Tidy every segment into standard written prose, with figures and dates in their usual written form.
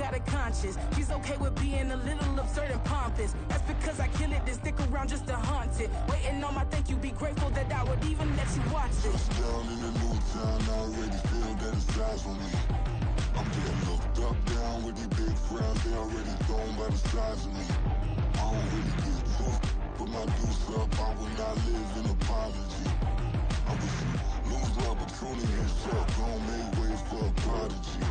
got a conscience. She's okay with being a little absurd and pompous. That's because I kill it, then stick around just to haunt it. Waiting on my thank you, be grateful that I would even let you watch this. Down in the new town, I already feel that it's eyes on me. I'm getting looked up, down with these big frowns. They already thrown by the size of me. I don't really get took, put my deuce up. I will not live in apology. I wish you lose love, but truly himself. Don't make way for a prodigy.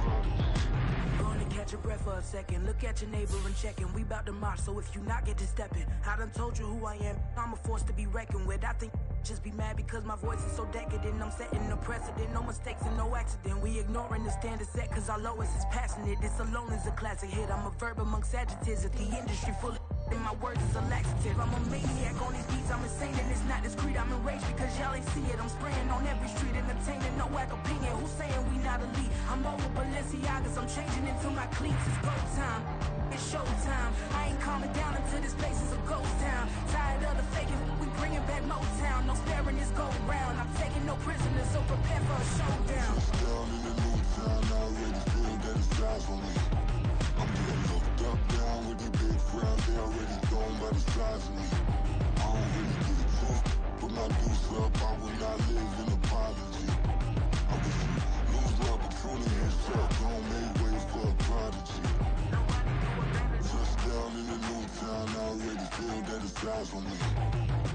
Gonna catch your breath for a second. Look at your neighbor and check in. We bout to march, so if you not get to stepping, I done told you who I am. I'm a force to be reckoned with. I think just be mad because my voice is so decadent. I'm setting a precedent, no mistakes and no accident. We ignoring the standard set cause our lowest is passionate. This alone is a classic hit. I'm a verb amongst adjectives. If the industry full of and my words is a laxative. I'm a maniac on these beats, I'm insane and it's not discreet. I'm enraged because y'all ain't see it. I'm spraying on every street, entertaining, no whack opinion. Who's saying we not elite? I'm over Balenciagas, I'm changing into my cleats. It's go time, it's showtime. I ain't calming down until this place is a ghost town. Tired of the faking, we bringing back Motown. No sparing this go round. I'm taking no prisoners, so prepare for a showdown. Down in the new town, I already feel that it's eyes on me. I'm getting looked up, down with these big frowns. They already thrown by the size of me. I don't really get took, put my deuce up. I will not live in apology. I wish you lose love, but truly himself. Don't make way for a prodigy. Just down in the new town, I already feel that it's eyes on me.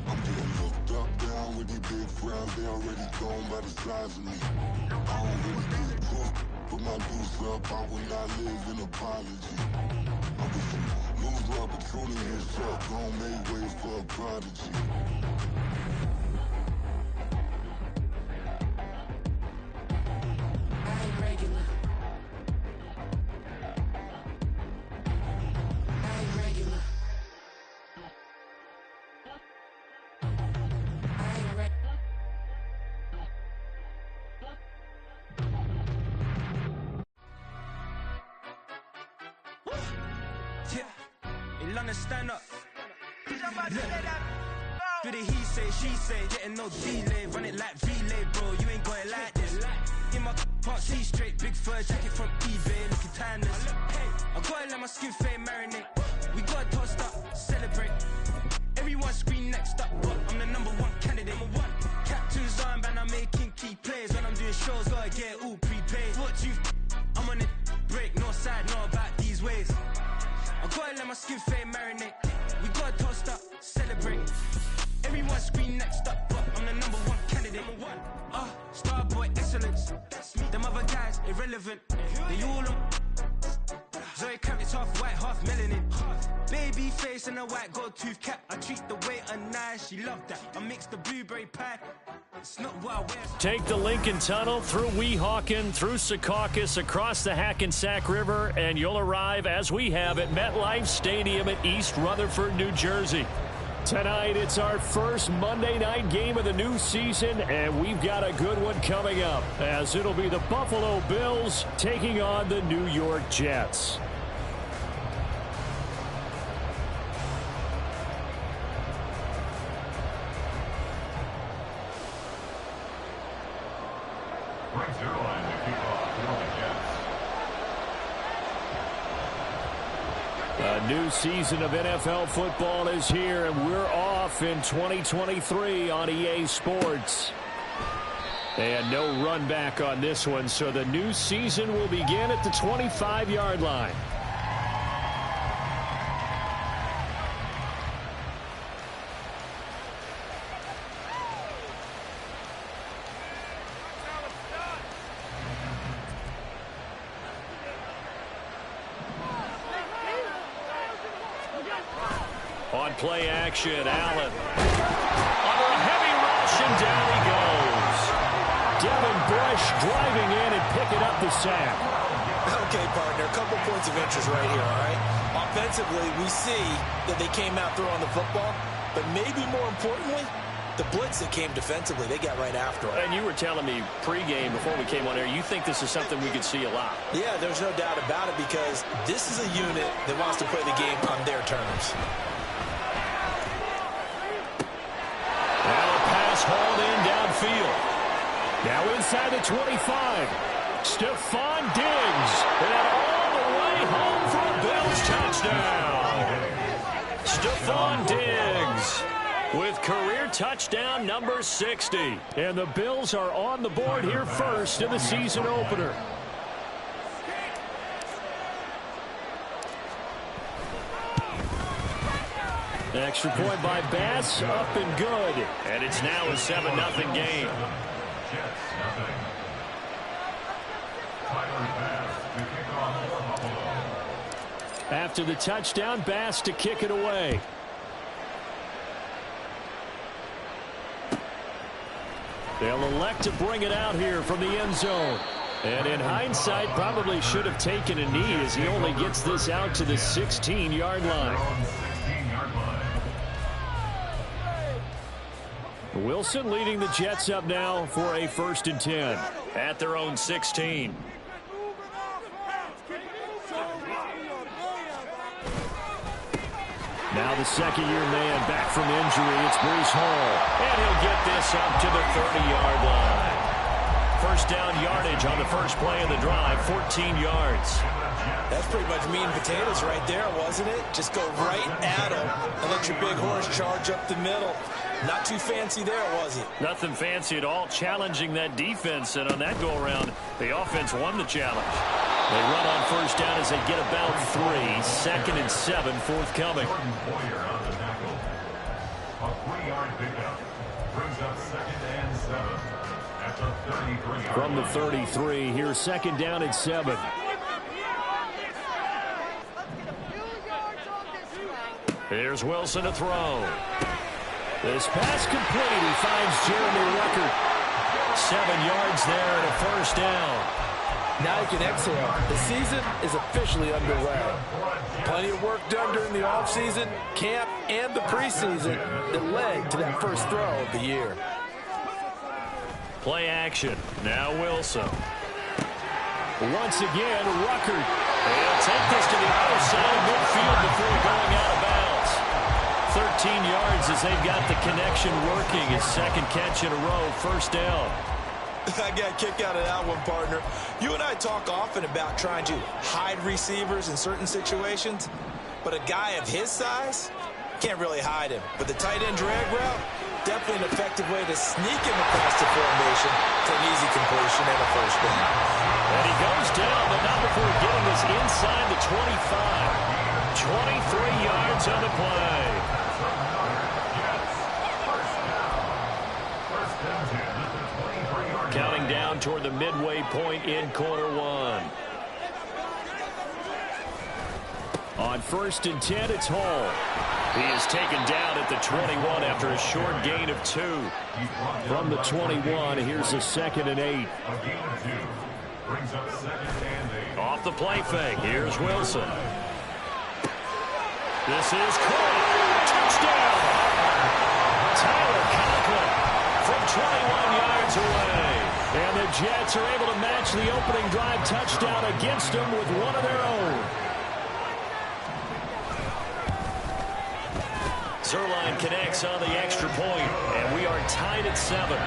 I'm getting looked up, down with these big frowns. They already thrown by the size of me. I don't really get took, put my deuce up. I will not live in apology. I wish you lose love, but truly himself. Don't make way for a prodigy. I ain't regular. I ain't regular. I ain't regular. Yeah, in London, stand up. Look. Do the he say, she say, getting no delay. Run it like relay, bro, you ain't got it like this. In my can't see straight, big fur jacket from eBay, looking timeless. I gotta let my skin fade marinate. We gotta toast up, celebrate. Everyone scream next up, but I'm the #1 candidate. Captain's armband, I'm making key plays. When I'm doing shows, gotta get it all prepaid. What you I'm on it, break, no side, know about these ways. I gotta let my skin fade marinate. We gotta toast up, celebrate. Everyone scream next up, but I'm the #1 candidate. Starboy excellence. Them other guys irrelevant. They all on. Zoe Kravitz half white, half melanin. Baby face and a white gold tooth cap. I treat the waiter nice, she loved that. I mix the blueberry pie. It's not what I wear. Take the Lincoln Tunnel through Weehawken, through Secaucus, across the Hackensack River, and you'll arrive, as we have, at MetLife Stadium at East Rutherford, New Jersey. Tonight, it's our first Monday night game of the new season, and we've got a good one coming up, as it'll be the Buffalo Bills taking on the New York Jets. A new season of NFL football is here, and we're off in 2023 on EA Sports. And no run back on this one, so the new season will begin at the 25-yard line. On play action, Allen. Under a heavy rush, and down he goes. Devin Bush driving in and picking up the sack. Okay, partner, a couple points of interest right here, all right? Offensively, we see that they came out throwing the football, but maybe more importantly, the blitz that came defensively, they got right after it. And you were telling me pregame before we came on air, you think this is something we could see a lot. Yeah, there's no doubt about it, because this is a unit that wants to play the game on their terms. Now a pass hauled in downfield. Now inside the 25. Stephon Diggs. And all the way home. touchdown number 60. And the Bills are on the board here first in the season opener. Extra point by Bass, up and good. And it's now a 7-0 game. After the touchdown, Bass to kick it away. They'll elect to bring it out here from the end zone. And in hindsight, probably should have taken a knee as he only gets this out to the 16-yard line. Wilson leading the Jets up now for a 1st and 10 at their own 16. Now the second-year man back from injury. It's Breece Hall. And he'll get this up to the 30-yard line. First down yardage on the first play of the drive, 14 yards. That's pretty much meat and potatoes right there, wasn't it? Just go right at him and let your big horse charge up the middle. Not too fancy there, was it? Nothing fancy at all, challenging that defense. And on that go-around, the offense won the challenge. They run on first down as they get about 3. 2nd and 7 forthcoming. A 3-yard pickup brings up 2nd and 7 at the 33. From the 33, here's 2nd down and 7. Here's Wilson to throw. This pass complete. He finds Jeremy Ruckert. 7 yards there and a first down. Now you can exhale. The season is officially underway. Plenty of work done during the offseason, camp, and the preseason that led to that first throw of the year. Play action. Now Wilson. Once again, Ruckert. They'll take this to the other side of midfield before going out of bounds. 13 yards as they've got the connection working. His 2nd catch in a row, first down. I got a kick out of that one, partner. You and I talk often about trying to hide receivers in certain situations, but a guy of his size can't really hide him. But the tight end drag route, definitely an effective way to sneak him across the formation to an easy completion and a first down. And he goes down, but not before getting this inside the 25. 23 yards on the play. Counting down toward the midway point in quarter 1. On 1st and 10, it's Hall. He is taken down at the 21 after a short gain of 2. From the 21, here's a 2nd and 8. Off the play fake, here's Wilson. This is caught. Touchdown! Tyler Conklin from 21 yards away. And the Jets are able to match the opening drive touchdown against them with one of their own. Zerline connects on the extra point, and we are tied at 7.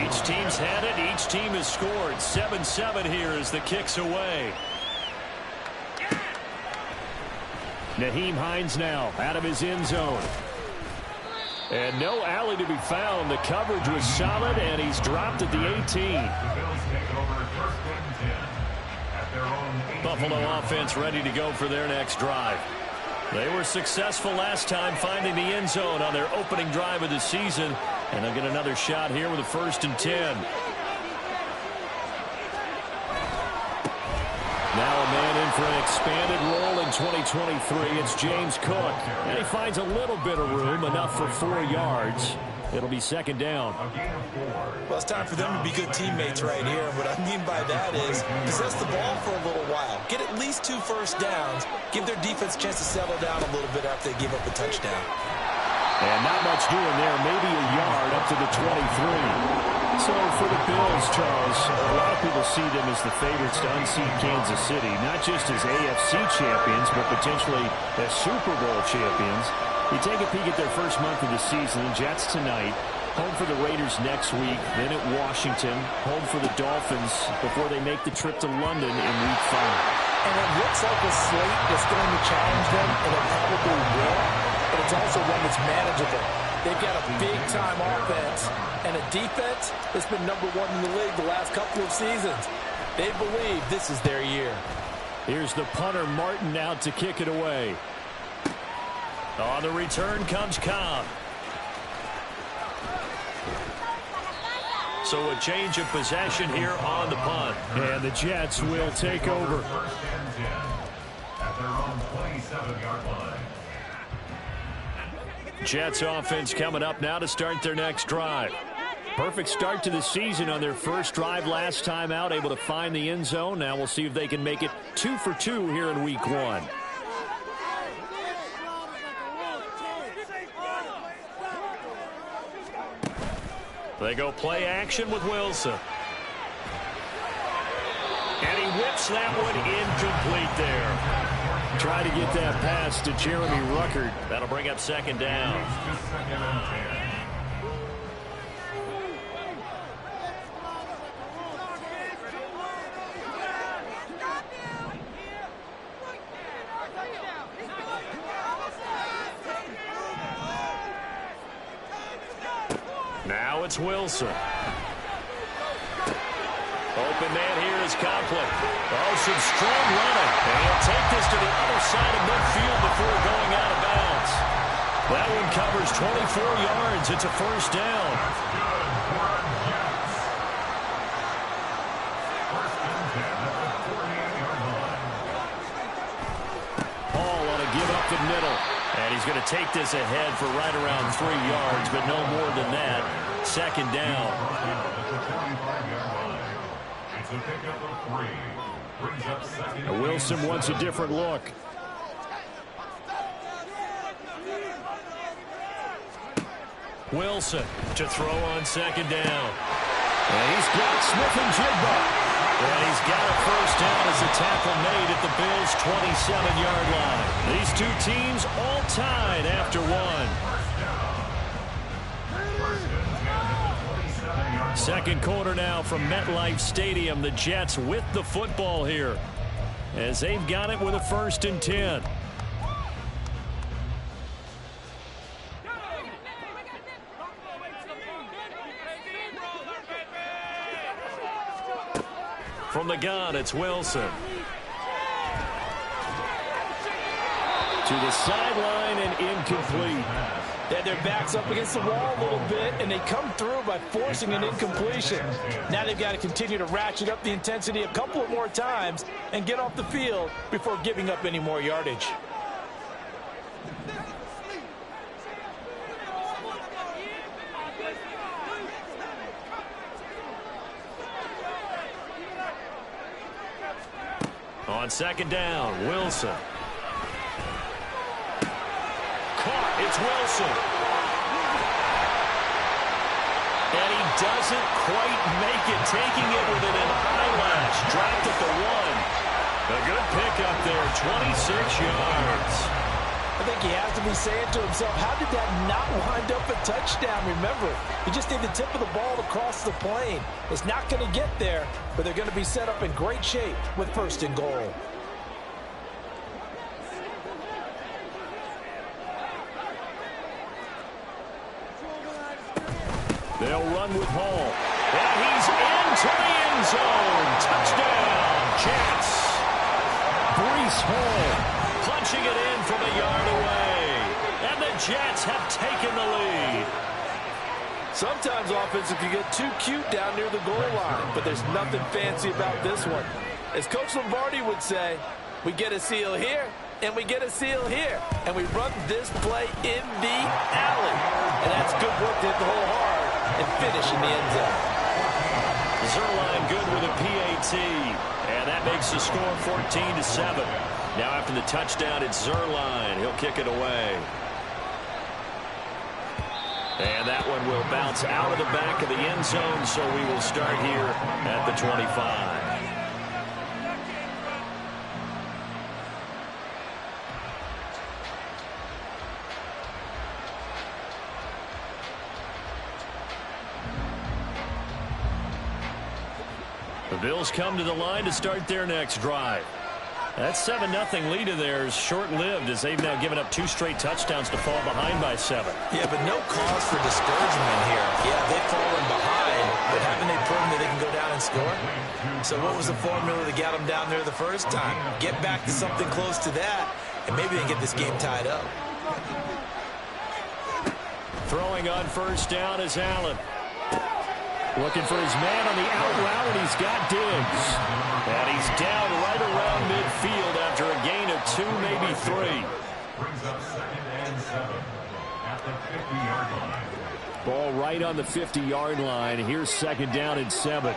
Each team's had it. Each team has scored. 7-7 here as the kick's away. Nyheim Hines now out of his end zone. And no alley to be found. The coverage was solid, and he's dropped at the 18. Buffalo offense ready to go for their next drive. They were successful last time finding the end zone on their opening drive of the season, and they'll get another shot here with a 1st and 10. Now a man in for an expanded role in 2023. It's James Cook. And he finds a little bit of room, enough for 4 yards. It'll be 2nd down. Well, it's time for them to be good teammates right here. What I mean by that is possess the ball for a little while. Get at least 2 first downs. Give their defense a chance to settle down a little bit after they give up a touchdown. And not much doing there. Maybe a yard up to the 23. So for the Bills, Charles, a lot of people see them as the favorites to unseat Kansas City, not just as AFC champions, but potentially as Super Bowl champions. You take a peek at their first month of the season, the Jets tonight, home for the Raiders next week, then at Washington, home for the Dolphins before they make the trip to London in Week 5. And it looks like a slate that's going to challenge them, and it probably will, but it's also one that's manageable. They've got a big-time offense and a defense that's been #1 in the league the last couple of seasons. They believe this is their year. Here's the punter, Martin, out to kick it away. On the return comes Cobb. So a change of possession here on the punt. And the Jets will take over. First and 10 at their own 27-yard line. Jets offense coming up now to start their next drive. Perfect start to the season on their first drive last time out, able to find the end zone. Now we'll see if they can make it 2 for 2 here in week 1. They go play action with Wilson. And he whips that one incomplete there. Try to get that pass to Jeremy Ruckert. That'll bring up second down. Now it's Wilson. Open man here is Conklin. Oh, some strong running. And he'll take this to the other side of midfield before going out of bounds. That one covers 24 yards. It's a first down. Paul on a give up the middle. And he's going to take this ahead for right around 3 yards, but no more than that. Second down. Wilson wants a different look. Wilson to throw on second down. And he's got Smith and Jigba. And he's got a first down as a tackle made at the Bills' 27-yard line. These two teams all tied after one. Second quarter now from MetLife Stadium. The Jets with the football here as they've got it with a 1st and 10. From the gun, it's Wilson. To the sideline and incomplete. They had their backs up against the wall a little bit, and they come through by forcing an incompletion. Now they've got to continue to ratchet up the intensity a couple of more times and get off the field before giving up any more yardage. On second down, Wilson. Caught, it's Wilson. And he doesn't quite make it, taking it within an eyelash. Dropped at the 1. A good pickup there, 26 yards. I think he has to be saying to himself, how did that not wind up a touchdown? Remember, you just need the tip of the ball to cross the plane. It's not going to get there, but they're going to be set up in great shape with 1st and goal. They'll run with Hall. And he's into the end zone. Touchdown, Jets. Breece Hall punching it in from a yard away. And the Jets have taken the lead. Sometimes offense can get too cute down near the goal line, but there's nothing fancy about this one. As Coach Lombardi would say, we get a seal here, and we get a seal here, and we run this play in the alley. And that's good work to hit the hole hard and finish in the end zone. Zerline good with a PAT, and that makes the score 14-7. Now after the touchdown, it's Zerline. He'll kick it away. And that one will bounce out of the back of the end zone, so we will start here at the 25. The Bills come to the line to start their next drive. That 7-0 lead of theirs short-lived as they've now given up 2 straight touchdowns to fall behind by 7. Yeah, but no cause for discouragement here. Yeah, they've fallen behind, but haven't they proven that they can go down and score? So what was the formula that got them down there the first time? Get back to something close to that, and maybe they get this game tied up. Throwing on first down is Allen. Looking for his man on the out route, and he's got Diggs. And he's down right around midfield after a gain of 2, maybe 3. Brings up 2nd and 7 at the 50-yard line. Ball right on the 50-yard line. Here's 2nd down and 7.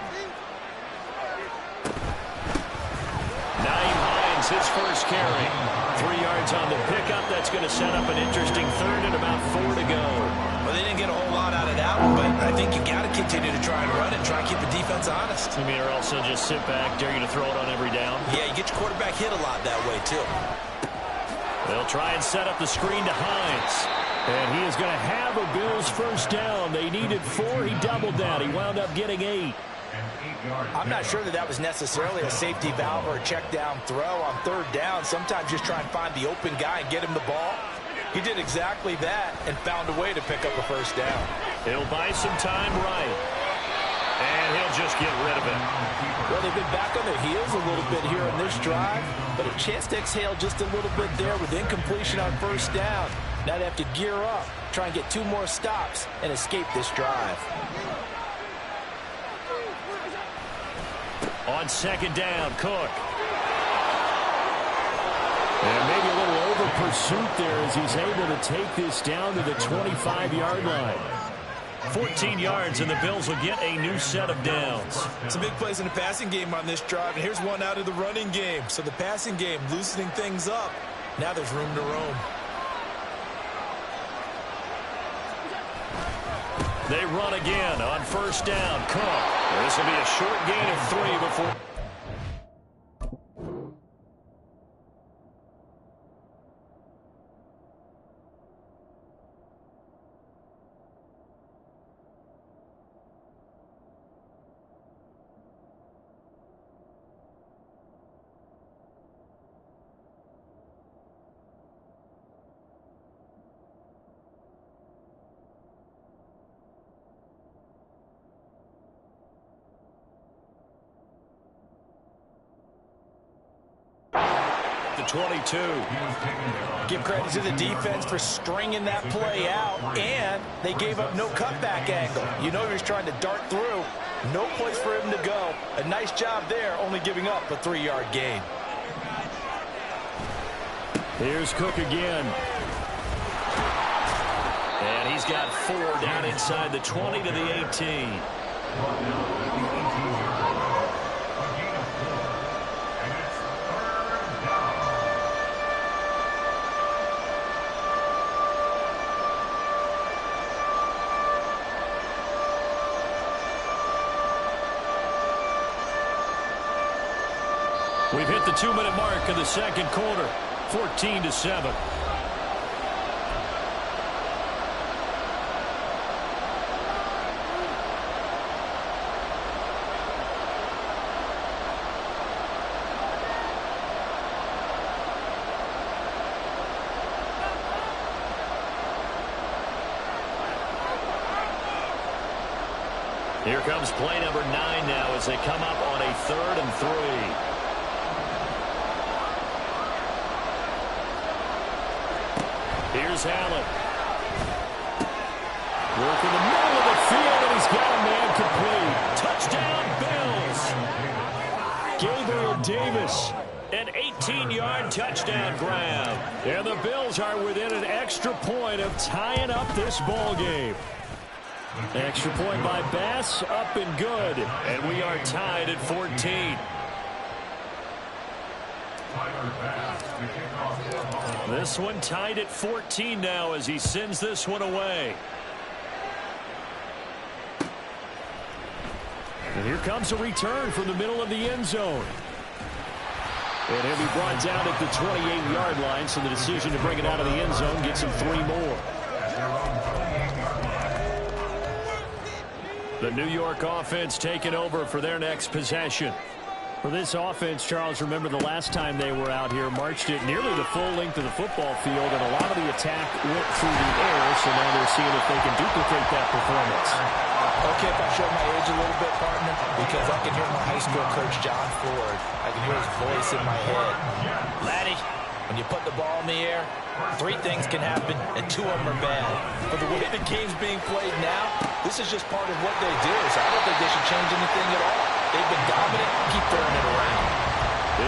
Naeem Hines, his first carry. 3 yards on the pickup. That's going to set up an interesting 3rd and about 4 to go. Well, they didn't get a whole lot out of that one, but I think you got to continue to try and run it and try and keep the defense honest. I mean, or also just sit back, dare you to throw it on every down. Yeah, you get your quarterback hit a lot that way, too. They'll try and set up the screen to Hines. And he is going to have a Bills first down. They needed 4. He doubled that. He wound up getting 8. I'm not sure that was necessarily a safety valve or a check down throw on 3rd down. Sometimes just try and find the open guy and get him the ball. He did exactly that and found a way to pick up a first down. He'll buy some time right. And he'll just get rid of it. Well, they've been back on their heels a little bit here in this drive, but a chance to exhale just a little bit there with incompletion on first down. Now they have to gear up, try and get 2 more stops, and escape this drive. On 2nd down, Cook. And maybe a little over pursuit there as he's able to take this down to the 25-yard line. 14 yards, and the Bills will get a new set of downs. Some big plays in the passing game on this drive, and here's one out of the running game. So the passing game loosening things up. Now there's room to roam. They run again on first down. Cook. This will be a short gain of 3 before. The 22. Give credit to the defense for stringing that play out, and they gave up no cutback angle. You know he was trying to dart through. No place for him to go. A nice job there, only giving up a 3-yard gain. Here's Cook again. And he's got 4 down inside the 20 to the 18. We've hit the 2-minute mark of the 2nd quarter, 14-7. Here comes play number 9 now as they come up on a 3rd and 3. Here's Allen. Work in the middle of the field, and he's got a man complete. Touchdown, Bills. Gabriel Davis, an 18-yard touchdown grab. And the Bills are within an extra point of tying up this ball game. Extra point by Bass, up and good. And we are tied at 14. This one tied at 14 now as he sends this one away. And here comes a return from the middle of the end zone. And he'll be brought down at the 28-yard line, so the decision to bring it out of the end zone gets him 3 more. The New York offense taking over for their next possession. For this offense, Charles, remember the last time they were out here, marched it nearly the full length of the football field, and a lot of the attack went through the air, so now they're seeing if they can duplicate that performance. Okay, if I show my age a little bit, partner, because I can hear my high school coach, John Ford. I can hear his voice in my head. Laddie, when you put the ball in the air, 3 things can happen, and 2 of them are bad. But the way the game's being played now, this is just part of what they do, so I don't think they should change anything at all. They've been dominant. Keep throwing it around.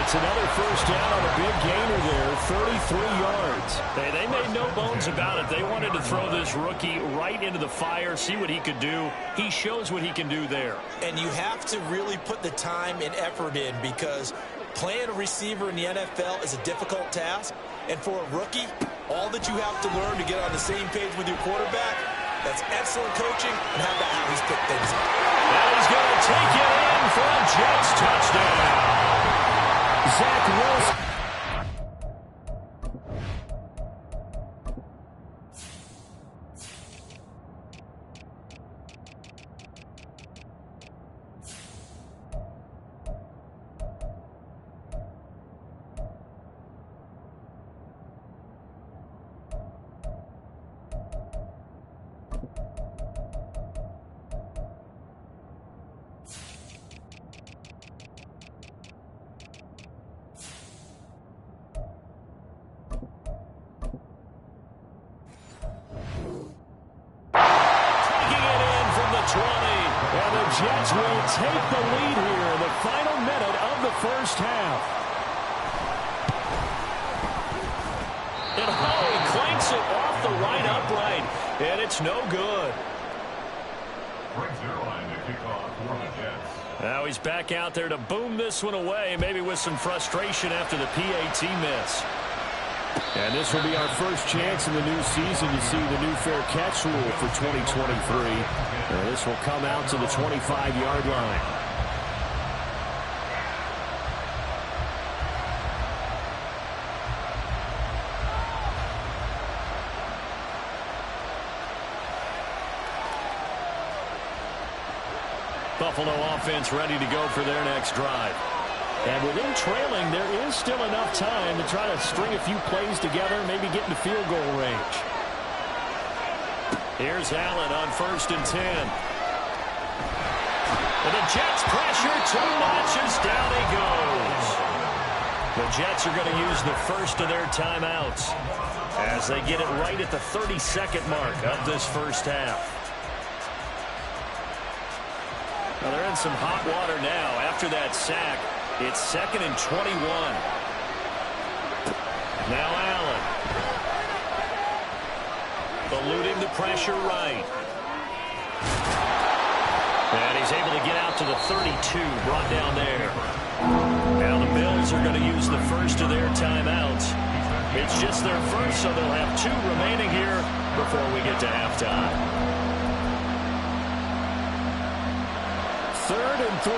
It's another first down on a big gainer there, 33 yards. They made no bones about it. They wanted to throw this rookie right into the fire, see what he could do. He shows what he can do there. And you have to really put the time and effort in, because playing a receiver in the NFL is a difficult task. And for a rookie, all that you have to learn to get on the same page with your quarterback, that's excellent coaching, and how about how he's picked things up. Now he's going to take it in for a Jets touchdown. Zach Wilson. Jets will take the lead here in the final minute of the first half. And Howie clanks it off the right upright, and it's no good. Brings their line to kick off for the Jets. Now he's back out there to boom this one away, maybe with some frustration after the PAT miss. And this will be our first chance in the new season to see the new fair catch rule for 2023. And this will come out to the 25-yard line. Buffalo offense ready to go for their next drive. And with them trailing, there is still enough time to try to string a few plays together, maybe get into field goal range. Here's Allen on 1st and 10. And the Jets pressure too much as down he goes. The Jets are going to use the first of their timeouts as they get it right at the 32nd mark of this first half. Now they're in some hot water now after that sack. It's 2nd and 21. Now Allen. Eluding the pressure right. And he's able to get out to the 32, brought down there. Now the Bills are going to use the first of their timeouts. It's just their first, so they'll have 2 remaining here before we get to halftime. 3rd and 3.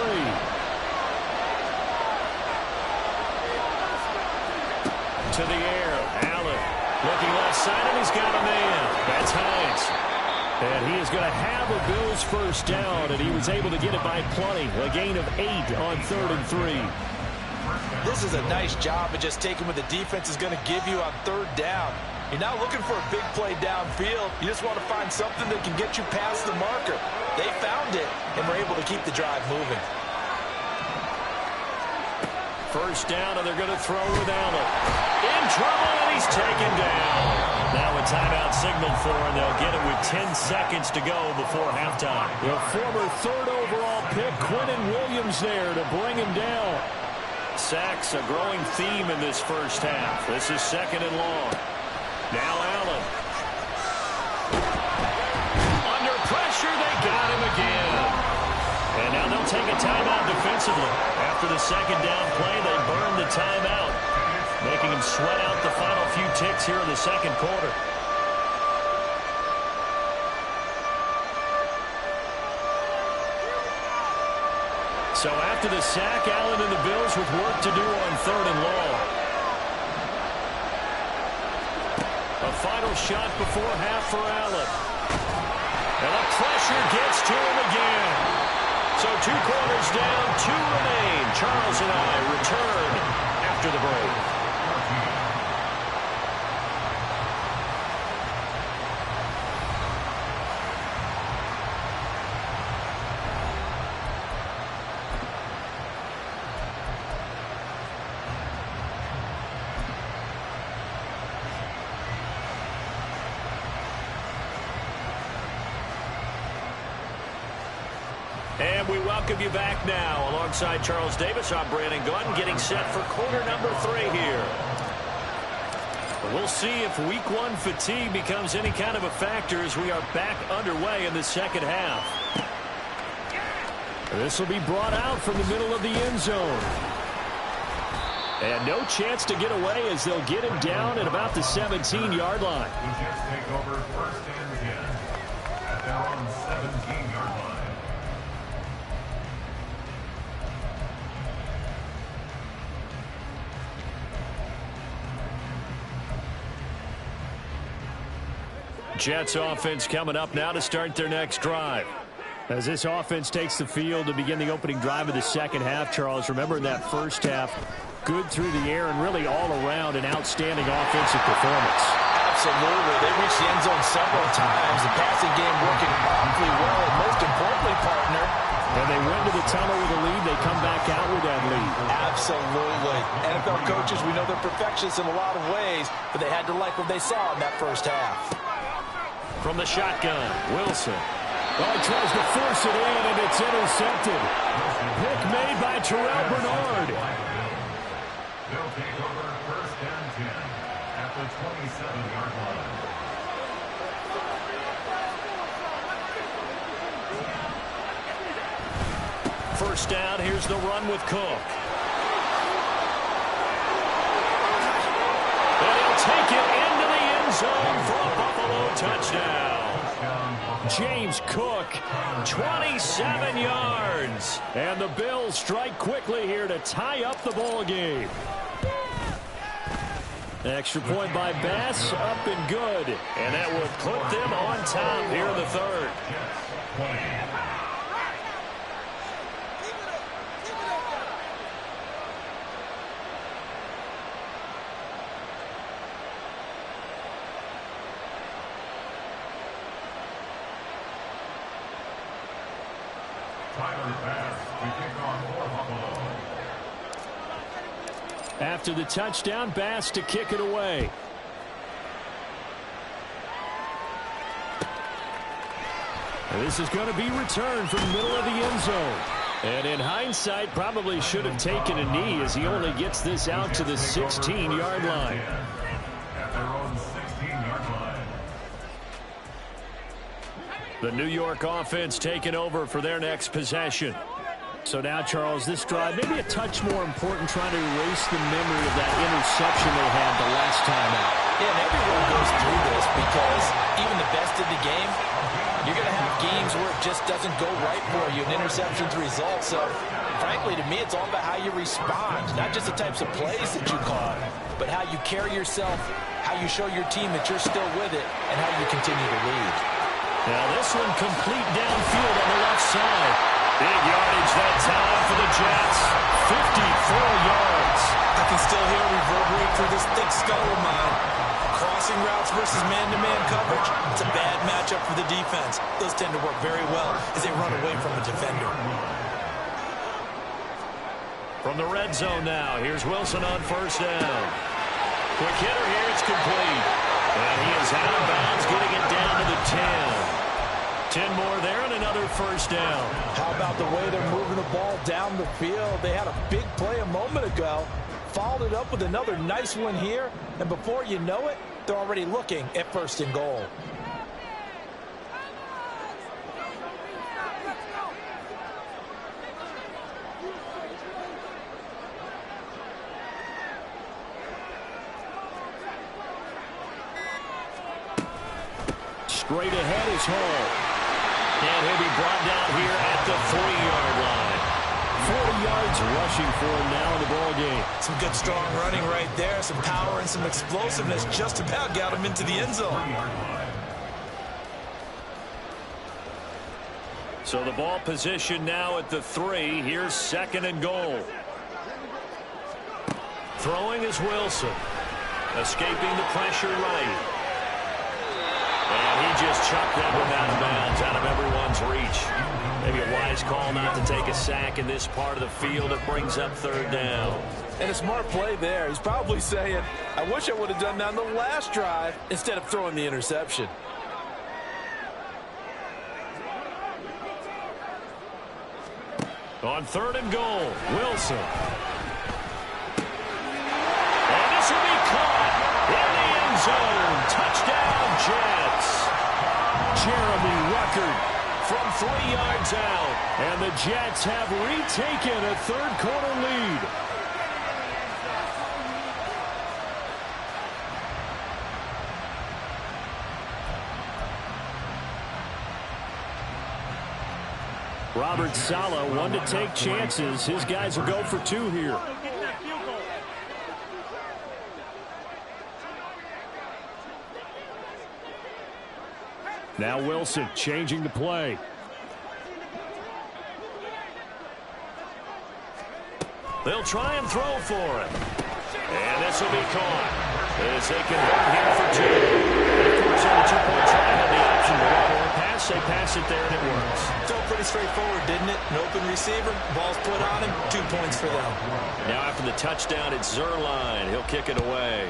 To the air, Allen looking left side, and he's got a man. That's Hines. And he is going to have a Bills first down, and he was able to get it by plenty. A gain of 8 on 3rd and 3. This is a nice job of just taking what the defense is going to give you on 3rd down. You're not looking for a big play downfield. You just want to find something that can get you past the marker. They found it, and were able to keep the drive moving. First down, and they're going to throw with Allen. In trouble, and he's taken down. Now a timeout signaled for, and they'll get it with 10 seconds to go before halftime. The former 3rd overall pick, Quentin Williams, there to bring him down. Sacks, a growing theme in this first half. This is 2nd and long. Now Allen. Under pressure, they got him again. And now they'll take a timeout defensively. After the 2nd down play, they burn the timeout, making them sweat out the final few ticks here in the 2nd quarter. So after the sack, Allen and the Bills with work to do on 3rd and long. A final shot before half for Allen. And the pressure gets to him again. So 2 quarters down, 2 remain. Charles and I return after the break. And we welcome you back now. Alongside Charles Davis, I'm Brandon Gunn, getting set for quarter number 3 here. We'll see if week 1 fatigue becomes any kind of a factor as we are back underway in the second half. This will be brought out from the middle of the end zone. And no chance to get away as they'll get him down at about the 17-yard line. The Jets take over first and 10 at their own 17-yard line. Jets offense coming up now to start their next drive. As this offense takes the field to begin the opening drive of the second half, Charles, remember in that first half, good through the air and really all around an outstanding offensive performance. Absolutely. They reached the end zone several times. The passing game working awfully well, and most importantly, partner, and they went to the tunnel with a lead. They come back out with that lead. Absolutely. NFL coaches, we know they're perfectionists in a lot of ways, but they had to like what they saw in that first half. From the shotgun, Wilson. Oh, he tries to force it in, and it's intercepted. Pick made by Terrell Bernard. They'll take over first and 10 at the 27-yard line. First down, here's the run with Cook. And he'll take it into the end zone for a Buffalo touchdown. James Cook, 27 yards. And the Bills strike quickly here to tie up the ball game. Extra point by Bass, up and good. And that will put them on top here in the third. After the touchdown, Bass to kick it away. And this is going to be returned from the middle of the end zone. And in hindsight, probably should have taken a knee as he only gets this out to the 16-yard line. At their own 16-yard line. The New York offense taking over for their next possession. So now, Charles, this drive maybe a touch more important, trying to erase the memory of that interception they had the last time out. Yeah, and everyone goes through this because even the best in the game, you're going to have games where it just doesn't go right for you, an interception's result. So, frankly, to me, it's all about how you respond, not just the types of plays that you call, but how you carry yourself, how you show your team that you're still with it, and how you continue to lead. Now this one complete downfield on the left side. Big yardage that time for the Jets. 54 yards. I can still hear it reverberate through this thick skull of mine. Crossing routes versus man-to-man coverage, it's a bad matchup for the defense. Those tend to work very well as they run away from a defender. From the red zone now, here's Wilson on first down. Quick hitter here, it's complete. And he is out of bounds, getting it down to the 10. 10 more there and another first down. How about the way they're moving the ball down the field? They had a big play a moment ago, followed it up with another nice one here, and before you know it, they're already looking at first and goal. Straight ahead is Hall. And he'll be brought down here at the 3-yard line. 40 yards rushing for him now in the ball game. Some good strong running right there, some power and some explosiveness just about got him into the end zone. So the ball position now at the 3. Here's second and goal. Throwing is Wilson. Escaping the pressure right. And he just chucked that one out of bounds, out of everyone's reach. Maybe a wise call not to take a sack in this part of the field. It brings up third down. And a smart play there. He's probably saying, I wish I would have done that on the last drive instead of throwing the interception. On 3rd and goal, Wilson. And this will be caught in the end zone. Touchdown, Jets. Jeremy Ruckert from 3 yards out. And the Jets have retaken a third-quarter lead. Robert Saleh, one to take chances. His guys will go for 2 here. Now Wilson changing the play. They'll try and throw for it. And this will be caught. As they convert here for 2. And of course, on the 2-point try, had the option to run or pass. They pass it there, and it works. It's all pretty straightforward, didn't it? An open receiver, ball's put on him, 2 points for them. Now after the touchdown, it's Zerline. He'll kick it away.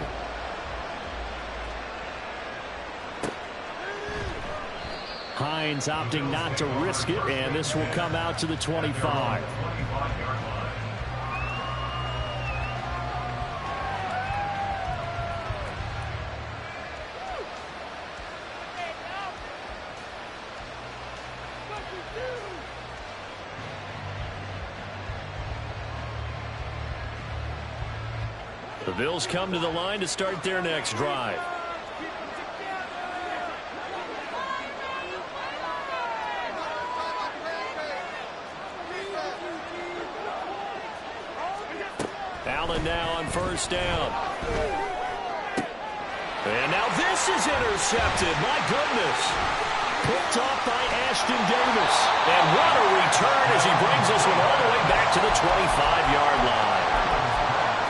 Hines opting not to risk it, and this will come out to the 25. The Bills come to the line to start their next drive. Allen now on 1st down. And now this is intercepted. My goodness. Picked off by Ashton Davis. And what a return as he brings this one all the way back to the 25-yard line.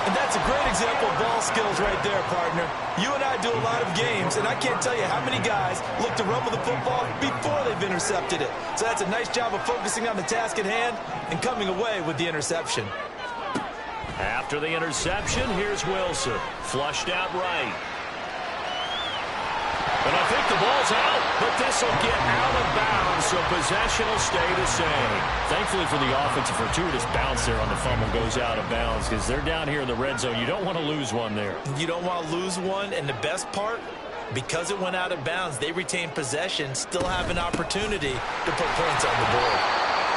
And that's a great example of ball skills right there, partner. You and I do a lot of games, and I can't tell you how many guys look to run with the football before they've intercepted it. So that's a nice job of focusing on the task at hand and coming away with the interception. After the interception, here's Wilson. Flushed out right. And I think the ball's out, but this will get out of bounds, so possession will stay the same. Thankfully for the offense, a fortuitous bounce there on the fumble goes out of bounds because they're down here in the red zone. You don't want to lose one there. You don't want to lose one, and the best part, because it went out of bounds, they retain possession, still have an opportunity to put points on the board.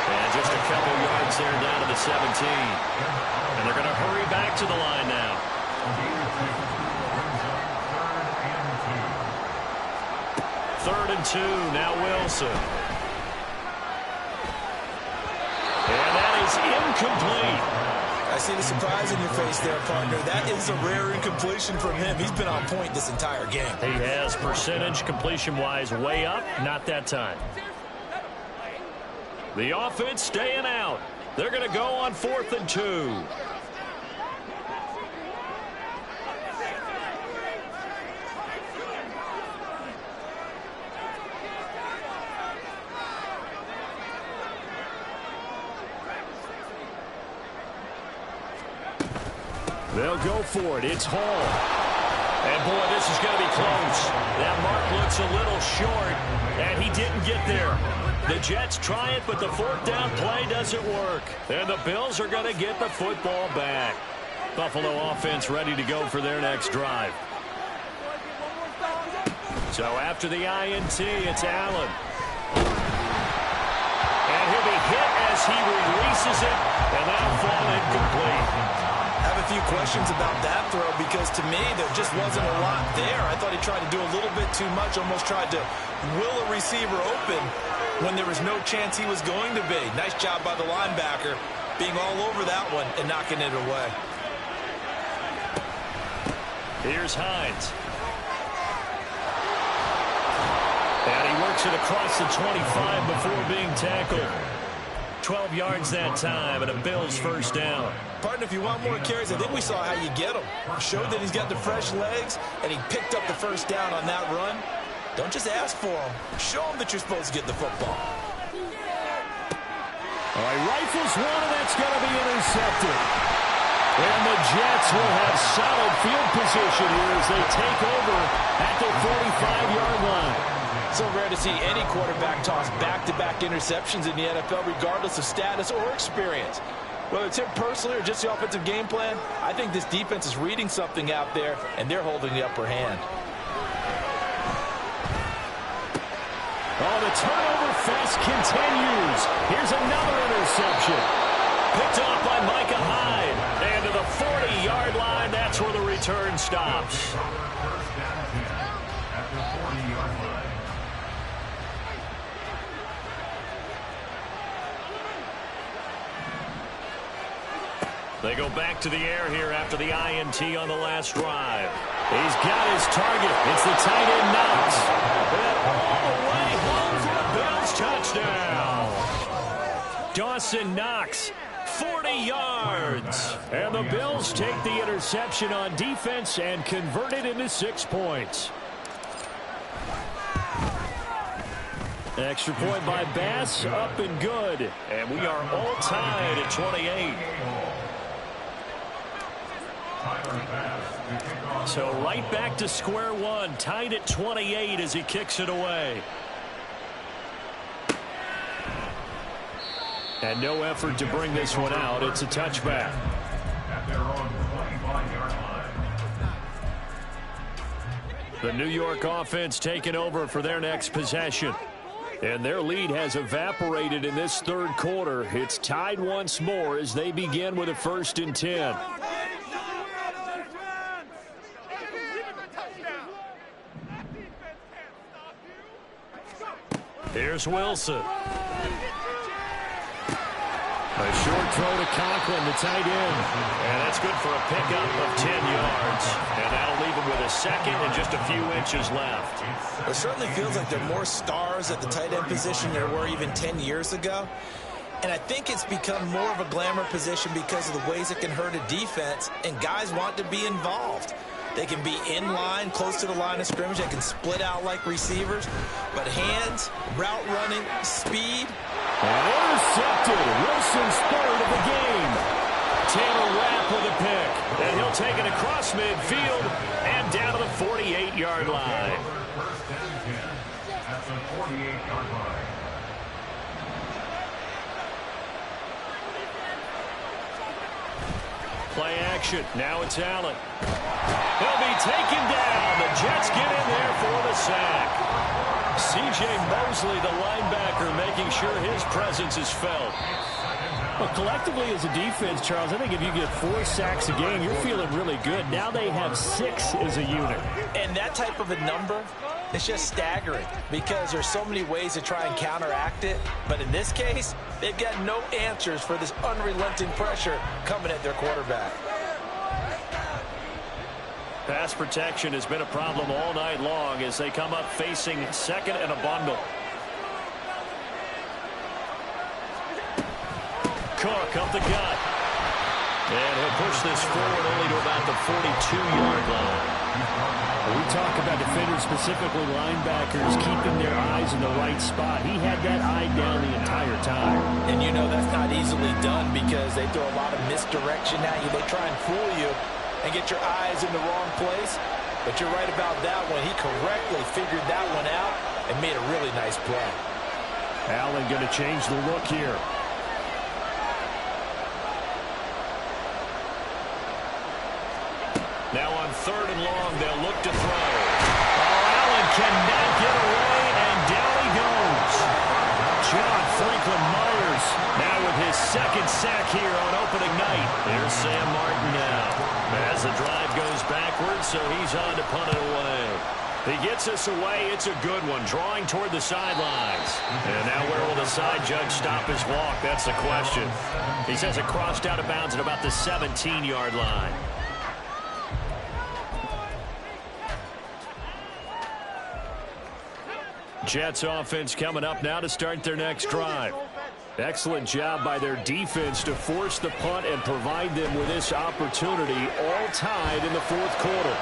And just a couple yards there down to the 17. And they're going to hurry back to the line now. 3rd and 2, now Wilson. And that is incomplete. I see the surprise in your face there, partner. That is a rare incompletion from him. He's been on point this entire game. He has percentage completion-wise way up, not that time. The offense staying out. They're going to go on 4th and 2. They'll go for it. It's Hall. And, boy, this is going to be close. That mark looks a little short, and he didn't get there. The Jets try it, but the 4th down play doesn't work. And the Bills are going to get the football back. Buffalo offense ready to go for their next drive. So after the INT, it's Allen. And he'll be hit as he releases it, and that'll fall incomplete. I have a few questions about that throw because to me there just wasn't a lot there. I thought he tried to do a little bit too much, almost tried to will a receiver open when there was no chance he was going to be. Nice job by the linebacker being all over that one and knocking it away. Here's Hines. And he works it across the 25 before being tackled. 12 yards that time, and a Bills first down. Partner, if you want more carries, I think we saw how you get them. Showed that he's got the fresh legs, and he picked up the first down on that run. Don't just ask for them. Show them that you're supposed to get the football. All right, rifles one, and that's going to be intercepted. And the Jets will have solid field position here as they take over at the 45-yard line. So rare to see any quarterback toss back-to-back interceptions in the NFL, regardless of status or experience. Whether it's him personally or just the offensive game plan, I think this defense is reading something out there, and they're holding the upper hand. Oh, the turnover fest continues. Here's another interception. Picked off by Micah Hyde. And to the 40-yard line, that's where the return stops. First down 10 at the 40-yard line. They go back to the air here after the INT on the last drive. He's got his target. It's the tight end Knox. And all the way home for the Bills touchdown. Dawson Knox, 40 yards. And the Bills take the interception on defense and convert it into 6 points. Extra point by Bass, up and good. And we are all tied at 28. So right back to square one, tied at 28 as he kicks it away. And no effort to bring this one out. It's a touchback. At their own 25-yard line. The New York offense taking over for their next possession. And their lead has evaporated in this third quarter. It's tied once more as they begin with a 1st and 10. Here's Wilson. A short throw to Conklin, the tight end. And that's good for a pickup of 10 yards. And that'll leave him with a second and just a few inches left. It certainly feels like there are more stars at the tight end position than there were even 10 years ago. And I think it's become more of a glamour position because of the ways it can hurt a defense, and guys want to be involved. They can be in line, close to the line of scrimmage. They can split out like receivers. But hands, route running, speed. And intercepted. Wilson's third of the game. Taylor Rapp with a pick. And he'll take it across midfield and down to the 48-yard line. First and 10 at the 48-yard line. Play action. Now it's Allen. He'll be taken down. The Jets get in there for the sack. C.J. Mosley, the linebacker, making sure his presence is felt. Well, collectively as a defense, Charles, I think if you get 4 sacks a game, you're feeling really good. Now they have 6 as a unit. And that type of a number, it's just staggering because there's so many ways to try and counteract it. But in this case, they've got no answers for this unrelenting pressure coming at their quarterback. Pass protection has been a problem all night long as they come up facing second and a bundle. Cook up the gut. And he'll push this forward only to about the 42-yard line. We talk about defenders, specifically linebackers, keeping their eyes in the right spot. He had that eye down the entire time. And you know that's not easily done because they throw a lot of misdirection at you. They try and fool you and get your eyes in the wrong place. But you're right about that one. He correctly figured that one out and made a really nice play. Allen going to change the look here. Now on 3rd and long, they'll look to throw. Oh, Allen cannot get away, and down he goes. John Franklin Myers now with his 2nd sack here on opening night. There's Sam Martin now. As the drive goes backwards, so he's on to punt it away. He gets us away. It's a good one, drawing toward the sidelines. And now where will the side judge stop his walk? That's the question. He says it crossed out of bounds at about the 17-yard line. Jets offense coming up now to start their next drive. Excellent job by their defense to force the punt and provide them with this opportunity, all tied in the fourth quarter.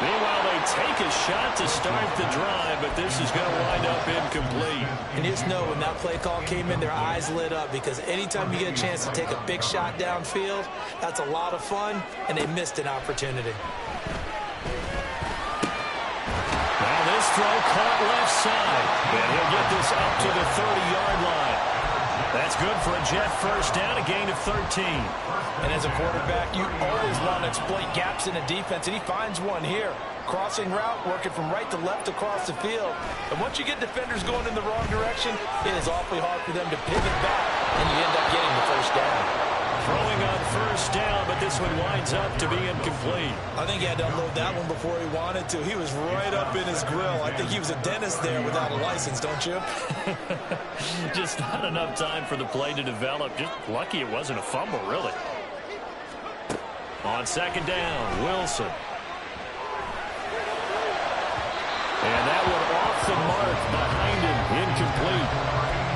Meanwhile, they take a shot to start the drive, but this is going to wind up incomplete. And you just know when that play call came in, their eyes lit up, because anytime you get a chance to take a big shot downfield, that's a lot of fun, and they missed an opportunity. Now this throw caught left side, and he'll get this up to the 30-yard line. That's good for a Jet first down, a gain of 13. And as a quarterback, you always want to exploit gaps in the defense, and he finds one here. Crossing route, working from right to left across the field. And once you get defenders going in the wrong direction, it is awfully hard for them to pivot back, and you end up getting the first down. Throwing on first down, but this one winds up to be incomplete. I think he had to unload that one before he wanted to. He was right up in his grill. I think he was a dentist there without a license, don't you? Just not enough time for the play to develop. Just lucky it wasn't a fumble, really. On second down, Wilson. And that one off the mark behind him, incomplete.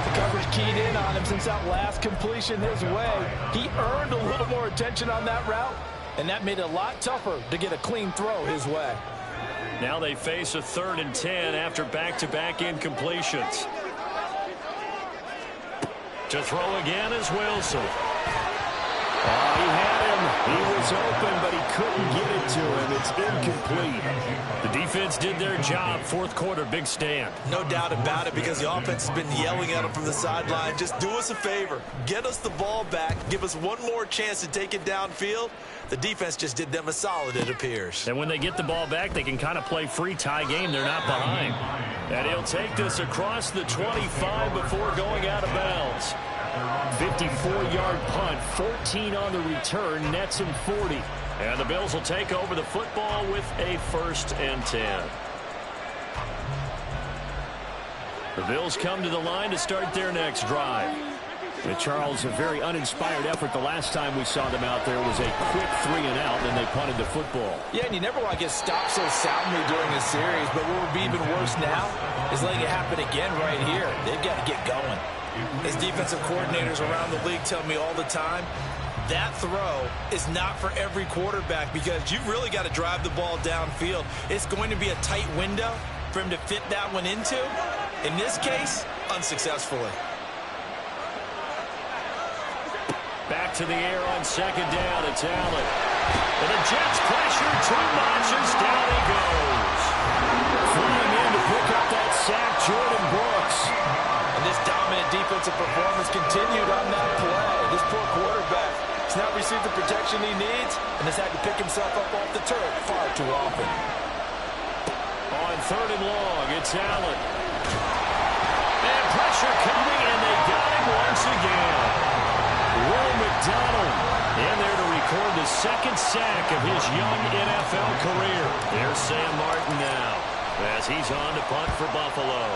The coverage keyed in on him since that last completion his way. He earned a little more attention on that route, and that made it a lot tougher to get a clean throw his way. Now they face a 3rd and 10 after back-to-back incompletions. To throw again is Wilson. Oh, he had him. He was open, but he couldn't get it to him. It's incomplete. The defense did their job. Fourth quarter, big stand. No doubt about it, because the offense has been yelling at him from the sideline. Just do us a favor. Get us the ball back. Give us one more chance to take it downfield. The defense just did them a solid, it appears. And when they get the ball back, they can kind of play free tie game. They're not behind. And he'll take this across the 25 before going out of bounds. 54-yard punt, 14 on the return, nets him 40. And the Bills will take over the football with a 1st and 10. The Bills come to the line to start their next drive. And Charles, a very uninspired effort the last time we saw them out there was a quick 3 and out, and they punted the football. Yeah, and you never want to get stopped so soundly during a series, but what would be even worse now is letting it happen again right here. They've got to get going. As defensive coordinators around the league tell me all the time, that throw is not for every quarterback, because you've really got to drive the ball downfield. It's going to be a tight window for him to fit that one into. In this case, unsuccessfully. Back to the air on second down. It's Allen. And the Jets pressure 2 notches. Down he goes. Flying in to pick up that sack, Jordan Brooks. And this dominant defensive performance continued on that play. This poor quarterback has not received the protection he needs and has had to pick himself up off the turf far too often. On 3rd and long, it's Allen. And pressure coming, and they got him once again. Will McDonald in there to record the 2nd sack of his young NFL career. There's Sam Martin now as he's on to punt for Buffalo.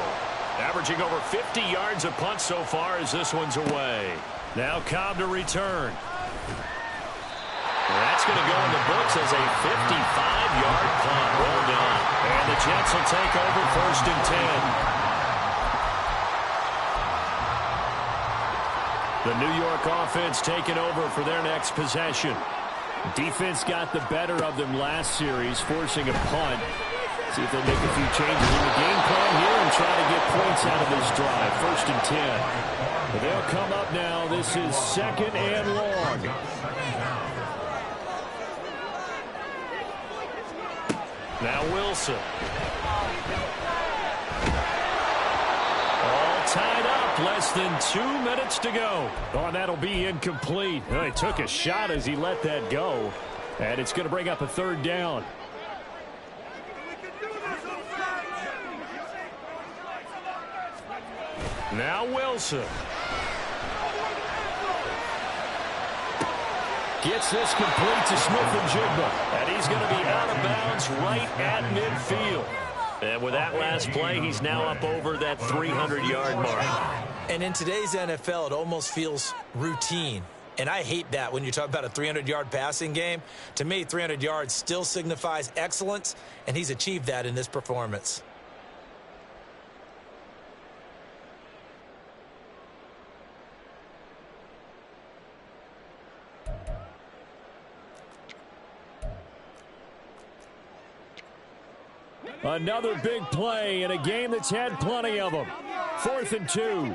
Averaging over 50 yards a punt so far as this one's away. Now Cobb to return. That's going to go in the books as a 55-yard punt. Well done. And the Jets will take over 1st and 10. The New York offense taking over for their next possession. Defense got the better of them last series, forcing a punt. See if they make a few changes in the game plan here and try to get points out of this drive. 1st and 10. But they'll come up now. This is 2nd and long. Now Wilson. All tied up. Less than 2 minutes to go. Oh, and that'll be incomplete. Oh, he took a shot as he let that go. And it's going to bring up a 3rd down. Now Wilson. Gets this complete to Smith-Njigba. And he's going to be out of bounds right at midfield. And with that last play, he's now up over that 300-yard mark. And in today's NFL, it almost feels routine. And I hate that when you talk about a 300-yard passing game. To me, 300 yards still signifies excellence, and he's achieved that in this performance. Another big play in a game that's had plenty of them. 4th and 2.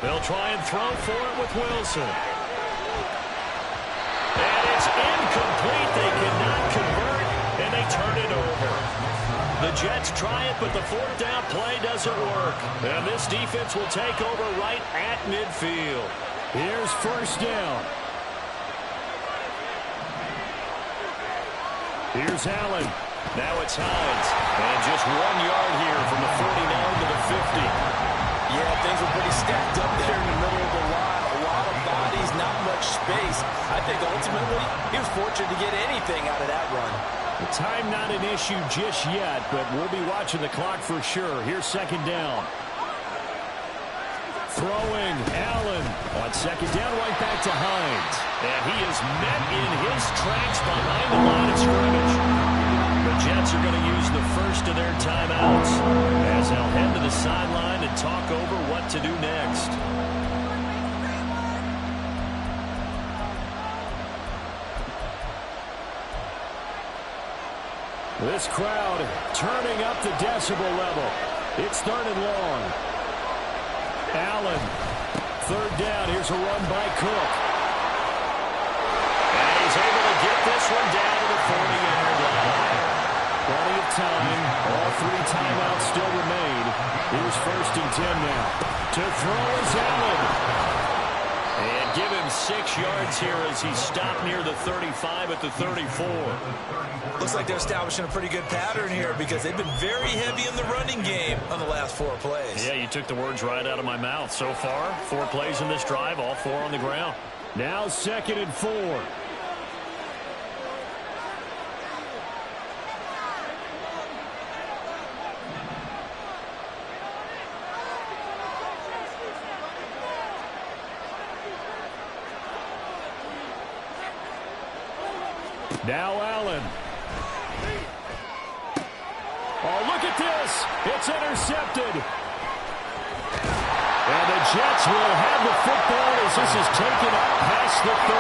They'll try and throw for it with Wilson. And it's incomplete. They cannot convert, and they turn it over. The Jets try it, but the 4th down play doesn't work. And this defense will take over right at midfield. Here's 1st down. Here's Allen. Now it's Hines. And just 1 yard here from the 49 to the 50. Yeah, things were pretty stacked up there in the middle of the line. A lot of bodies, not much space. I think ultimately he was fortunate to get anything out of that run. The time not an issue just yet, but we'll be watching the clock for sure. Here's 2nd down. Throwing Allen on 2nd down, right back to Hines. And he is met in his tracks behind the line of scrimmage. The Jets are going to use the first of their timeouts as they'll head to the sideline and talk over what to do next. This crowd turning up the decibel level. It's 3rd and long. Allen, 3rd down. Here's a run by Cook. And he's able to get this one down to the 40-yard line. Plenty of time. All 3 timeouts still remain. Here's 1st and 10 now. To throw is Allen. And give him 6 yards here as he stopped near the 35 at the 34. Looks like they're establishing a pretty good pattern here because they've been very heavy in the running game on the last 4 plays. Yeah, you took the words right out of my mouth. So far, 4 plays in this drive, all 4 on the ground. Now 2nd and 4. Now Allen. Oh, look at this. It's intercepted. And the Jets will have the football as this is taken up past the 30.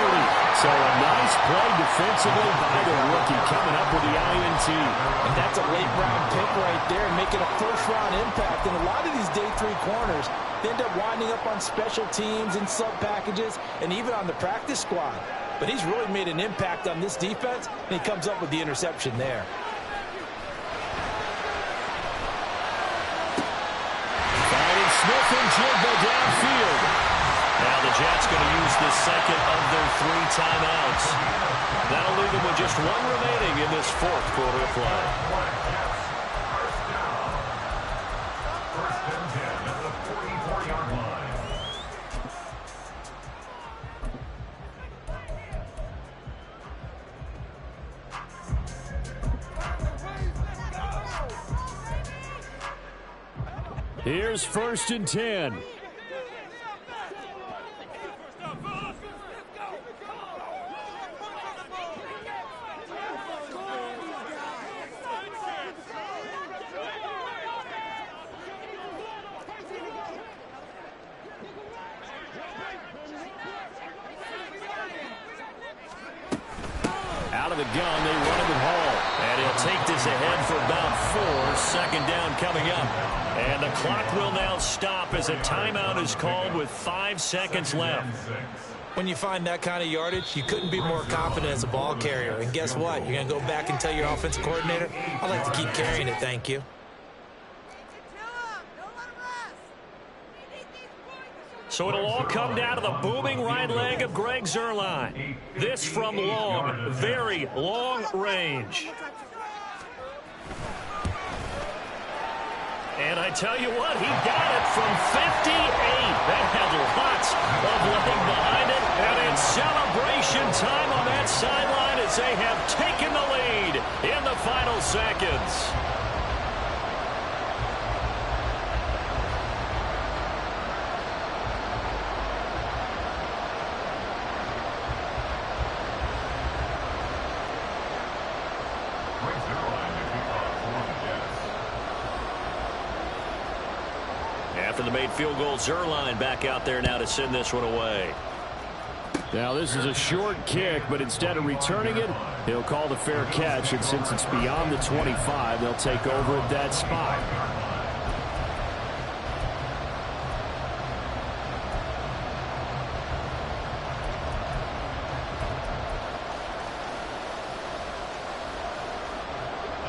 So a nice play defensively by the rookie coming up with the INT. And that's a late-round pick right there, making a first-round impact. And a lot of these day 3 corners, they end up winding up on special teams and sub-packages and even on the practice squad. But he's really made an impact on this defense, and he comes up with the interception there. Finding Smith and Jigba downfield. Now the Jets going to use the 2nd of their 3 timeouts. That'll leave them with just 1 remaining in this 4th quarter of play. First and 10 at the 44-yard line. Here's 1st and 10. Out of the gun, they run him at Hall. And he'll take this ahead for about 4. 2nd down coming up. And the clock will now stop as a timeout is called with 5 seconds left. When you find that kind of yardage, you couldn't be more confident as a ball carrier. And guess what? You're going to go back and tell your offensive coordinator, I'd like to keep carrying it, thank you. So it'll all come down to the booming right leg of Greg Zuerlein. This from long, very long range. And I tell you what, he got it from 58. That had lots of leg behind it. And it's celebration time on that sideline as they have taken the lead in the final seconds. After the made field goal, Zuerlein back out there now to send this one away. Now, this is a short kick, but instead of returning it, he'll call the fair catch, and since it's beyond the 25, they'll take over at that spot.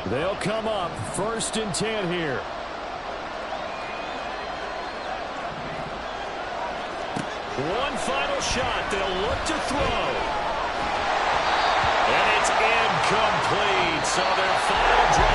They'll come up 1st and 10 here. One final shot. They'll look to throw. And it's incomplete. So their final drive.